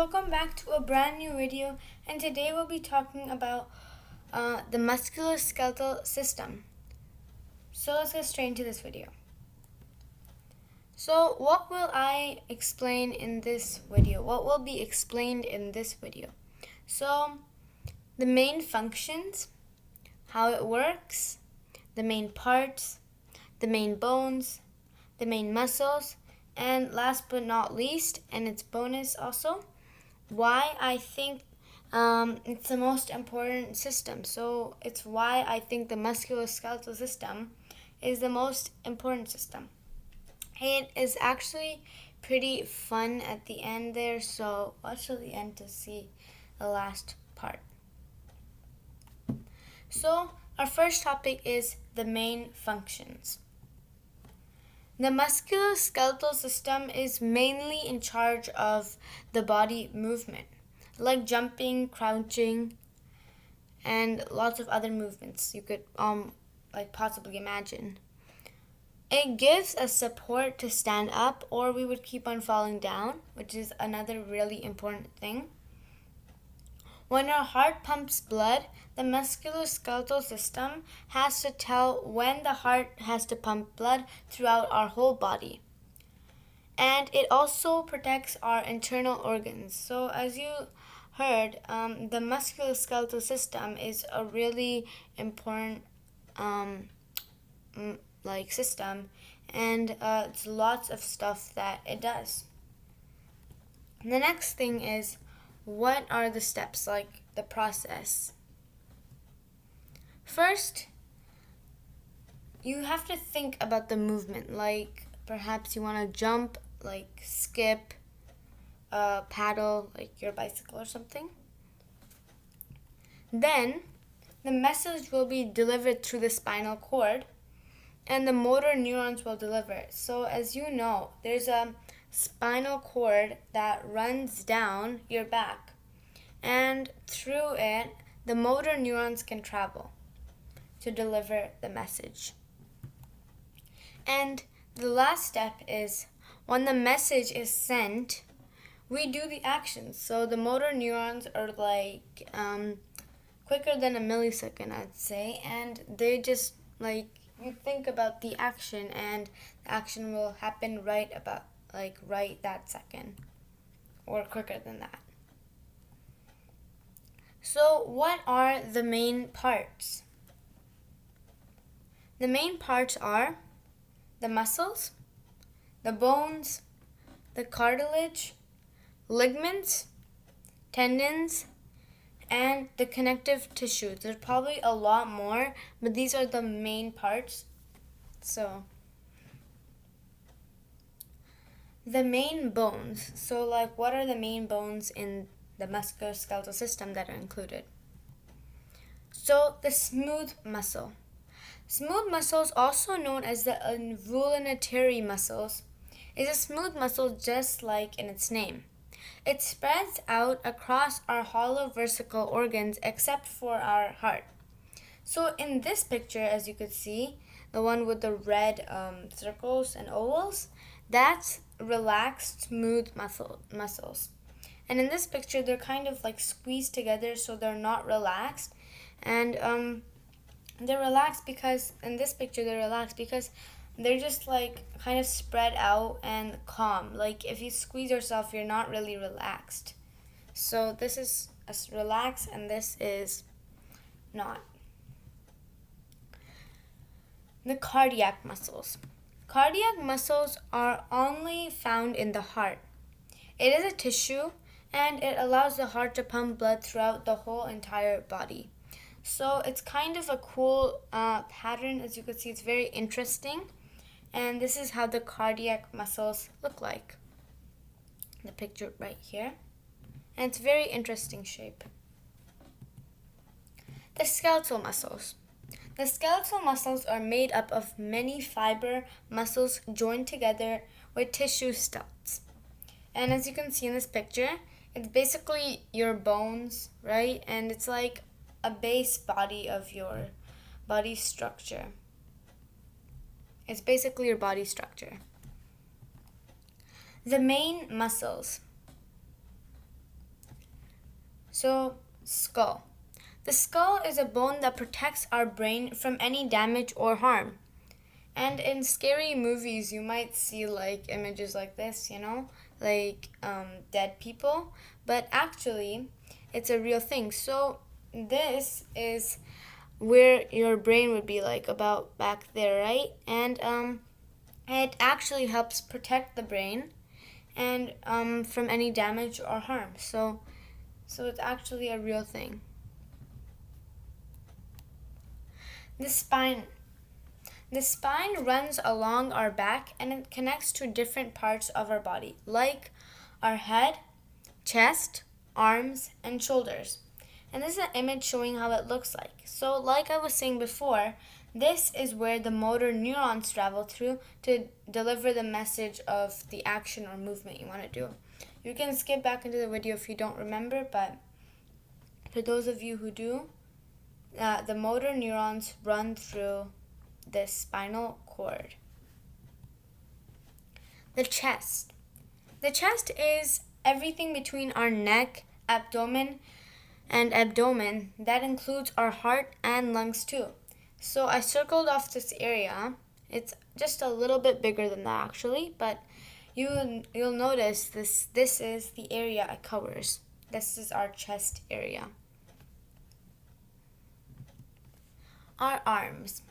welcome back to a brand new video, and today we'll be talking about the musculoskeletal system. So let's get straight into this video. So what will I explain in this video? What will be explained in this video? So the main functions, how it works, the main parts, the main bones, the main muscles, and last but not least, and it's bonus also, why I think it's the most important system. So it's why I think the musculoskeletal system is the most important system. It is actually pretty fun at the end there, so watch till the end to see the last part. So our first topic is the main functions. The musculoskeletal system is mainly in charge of the body movement, like jumping, crouching, and lots of other movements you could possibly imagine. It gives us support to stand up, or we would keep on falling down, which is another really important thing. When our heart pumps blood, the musculoskeletal system has to tell when the heart has to pump blood throughout our whole body. And it also protects our internal organs. So as you heard, the musculoskeletal system is a really important system, and it's lots of stuff that it does. And the next thing is, what are the steps, like the process? First, you have to think about the movement, like perhaps you want to jump, like skip, paddle, like your bicycle or something. Then, the message will be delivered through the spinal cord, and the motor neurons will deliver it. So as you know, there's a spinal cord that runs down your back, and through it the motor neurons can travel to deliver the message. And the last step is, when the message is sent, we do the actions. So the motor neurons are like quicker than a millisecond, I'd say, and they just you think about the action, and the action will happen right that second, or quicker than that. So what are the main parts? The main parts are the muscles, the bones, the cartilage, ligaments, tendons, and the connective tissue. There's probably a lot more, but these are the main parts. So the main bones. So what are the main bones in the musculoskeletal system that are included? So the smooth muscle. Smooth muscles, also known as the involuntary muscles, is a smooth muscle just like in its name. It spreads out across our hollow vertical organs except for our heart. So in this picture, as you could see, the one with the red circles and ovals, that's relaxed, smooth muscles. And in this picture, they're kind of squeezed together, so they're not relaxed. And they're relaxed because, in this picture, they're just kind of spread out and calm. Like if you squeeze yourself, you're not really relaxed. So this is relaxed, and this is not. The cardiac muscles. Cardiac muscles are only found in the heart. It is a tissue, and it allows the heart to pump blood throughout the whole entire body. So it's kind of a cool pattern. As you can see, it's very interesting. And this is how the cardiac muscles look like. The picture right here. And it's a very interesting shape. The skeletal muscles. The skeletal muscles are made up of many fiber muscles joined together with tissue studs. And as you can see in this picture, it's basically your bones, right? And it's like a base body of your body structure. It's basically your body structure. The main muscles. So, skull. The skull is a bone that protects our brain from any damage or harm. And in scary movies, you might see like images like this, like dead people. But actually, it's a real thing. So this is where your brain would be like about back there, right? And it actually helps protect the brain and from any damage or harm. So it's actually a real thing. The spine. The spine runs along our back and it connects to different parts of our body, like our head, chest, arms, and shoulders. And this is an image showing how it looks like. So like I was saying before, this is where the motor neurons travel through to deliver the message of the action or movement you want to do. You can skip back into the video if you don't remember, but for those of you who do, the motor neurons run through the spinal cord. The chest. The chest is everything between our neck, abdomen, that includes our heart and lungs too. So I circled off this area. It's just a little bit bigger than that actually, but you'll notice this is the area it covers. This is our chest area. Our arms.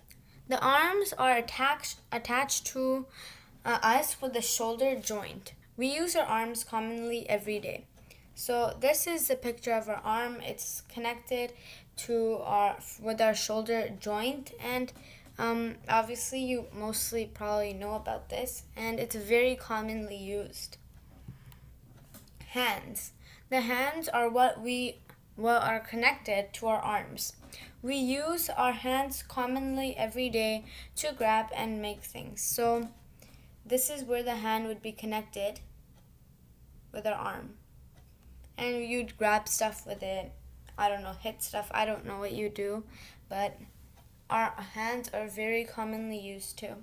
The arms are attached to us with the shoulder joint. We use our arms commonly every day. So this is a picture of our arm. It's connected with our shoulder joint, and obviously you mostly probably know about this, and it's very commonly used. Hands. The hands are what are connected to our arms. We use our hands commonly every day to grab and make things. So this is where the hand would be connected with our arm. And you'd grab stuff with it. I don't know, hit stuff. I don't know what you do. But our hands are very commonly used too.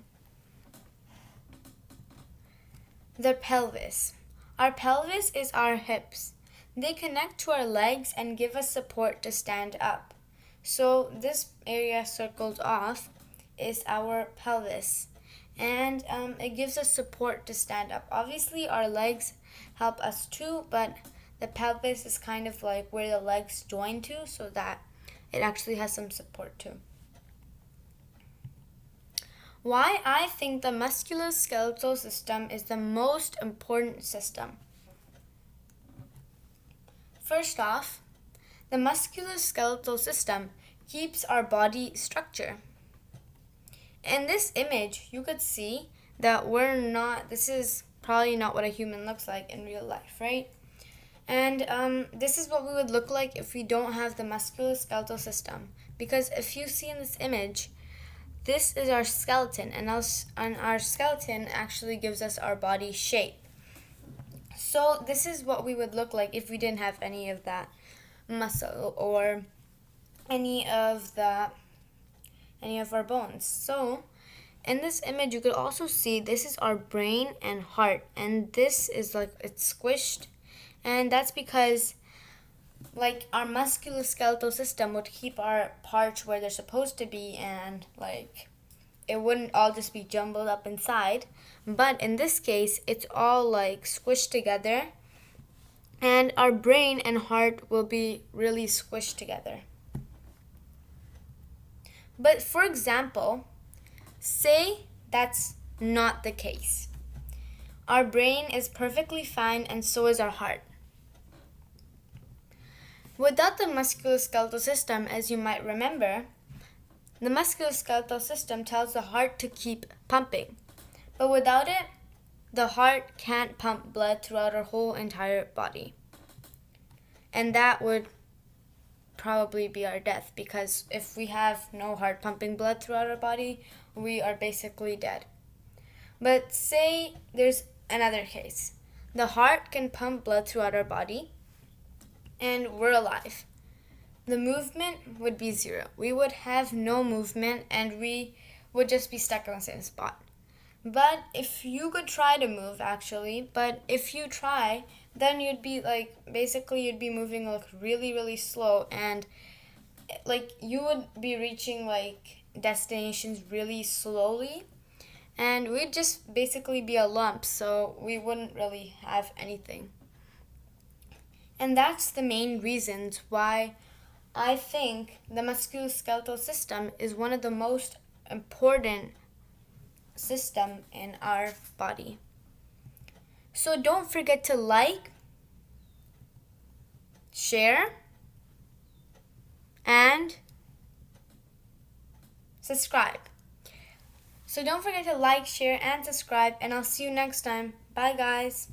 The pelvis. Our pelvis is our hips. They connect to our legs and give us support to stand up. So this area circled off is our pelvis, and it gives us support to stand up. Obviously our legs help us too, but the pelvis is kind of like where the legs join to, so that it actually has some support too. Why I think the musculoskeletal system is the most important system. First off, the musculoskeletal system keeps our body structure. In this image, you could see that this is probably not what a human looks like in real life, right? And this is what we would look like if we don't have the musculoskeletal system. Because if you see in this image, this is our skeleton, and our skeleton actually gives us our body shape. So this is what we would look like if we didn't have any of that muscle or any of our bones. So in this image you could also see this is our brain and heart, and this is like it's squished, and that's because like our musculoskeletal system would keep our parts where they're supposed to be, and like it wouldn't all just be jumbled up inside. But in this case it's all like squished together, and our brain and heart will be really squished together. But for example, say that's not the case. Our brain is perfectly fine, and so is our heart. Without the musculoskeletal system, as you might remember, the musculoskeletal system tells the heart to keep pumping. But without it, the heart can't pump blood throughout our whole entire body. And that would probably be our death, because if we have no heart pumping blood throughout our body, we are basically dead. But say there's another case. The heart can pump blood throughout our body, and we're alive. The movement would be zero. We would have no movement, and we would just be stuck in the same spot. But if you could try to move, actually, but if you try, then you'd be like, basically you'd be moving like really, really slow, and like you would be reaching like destinations really slowly, and we'd just basically be a lump, so we wouldn't really have anything. And that's the main reasons why I think the musculoskeletal system is one of the most important system in our body. So don't forget to like, share, and subscribe. So don't forget to like, share, and subscribe, and I'll see you next time. Bye, guys.